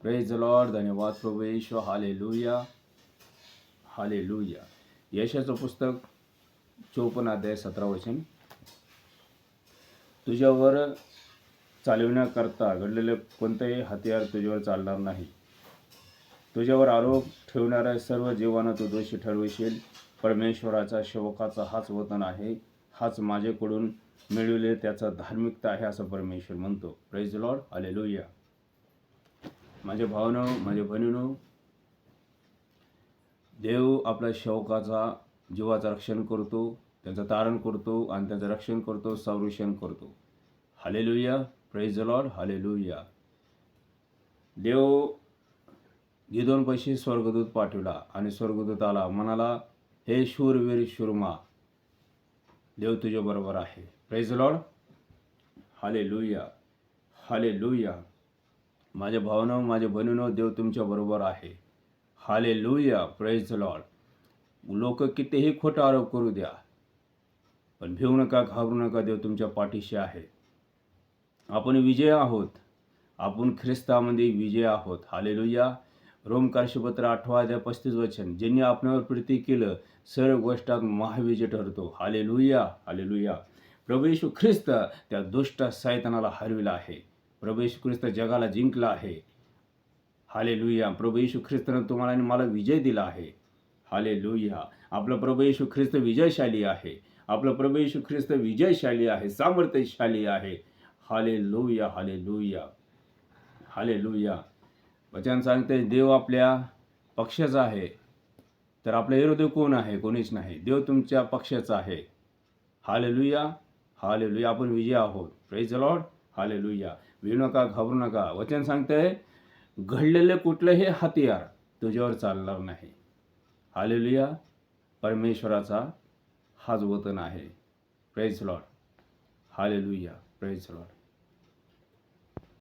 Praise the Lord. धन्यवाद प्रभू येशू. Hallelujah, hallelujah. यशाचं पुस्तक 54 अध्याय 17 वचन. तुझ्यावर चालविण्याकरता घडलेले कोणतेही हत्यार तुझ्यावर चालणार नाही. तुझ्यावर आरोप ठेवणाऱ्या सर्व जीवांना तू दोषी ठरवशील. परमेश्वराचा सेवकाचा हाच वचन आहे, हाच माझ्याकडून मिळविले त्याचा धार्मिकता आहे असं परमेश्वर म्हणतो. Praise the Lord. हालेलुया. माझ्या भावानो, माझ्या बहिणीनो, देव आपल्या सेवकाचा जीवाचं रक्षण करतो, त्यांचं तारण करतो आणि त्यांचं रक्षण करतो, संरक्षण करतो. Hallelujah. Praise the Lord. Hallelujah. देव गिदोन पैसे स्वर्गदूत पाठवला आणि स्वर्गदूत आला, म्हणाला, हे शूरवीर शूरमा, देव तुझ्या बरोबर आहे. Praise the Lord. Hallelujah, hallelujah. माझ्या भावानो, माझ्या बहिणीनो, देव तुमच्या बरोबर आहे. हालेलुया. Praise the Lord. लोक कितीही खोटा आरोप करू द्या, पण भिवू नका, घाबरू नका, देव तुमच्या पाठीशी आहे. आपण विजय आहोत, आपण ख्रिस्तामध्ये विजय आहोत. हालेलुया. रोमकार्यपत्र 8 अध्याय 35 वचन. ज्यांनी आपल्यावर प्रीती केलं सर्व गोष्टात महाविजय ठरतो. Hallelujah, hallelujah. प्रभू येशू ख्रिस्त त्या दुष्ट सैतानाला हरविला आहे. प्रभू येशू ख्रिस्त जगाला जिंकला आहे. हालेलुया. प्रभू येशू ख्रिस्तनं तुम्हाला आणि मला विजय दिला आहे. हालेलुया. आपला प्रभू येशू ख्रिस्त विजयशाली आहे. आपला प्रभू येशू ख्रिस्त विजयशाली आहे, सामर्थ्यशाली आहे. Hallelujah, hallelujah, hallelujah. वचन सांगते देव आपल्या पक्षाचा आहे, तर आपल्या विरोधी कोण आहे? कोणीच नाही. देव तुमच्या पक्षाचा आहे. Hallelujah, hallelujah. आपण विजय आहोत. Praise the Lord. हालेलुया. भिवू नका, घाबरू नका. वचन सांगते घडलेले कुठलेही हत्यार तुझ्यावर चालणार नाही. हालेलुया. परमेश्वराचा हाच वचन आहे. Praise the Lord. Hallelujah. Praise the Lord.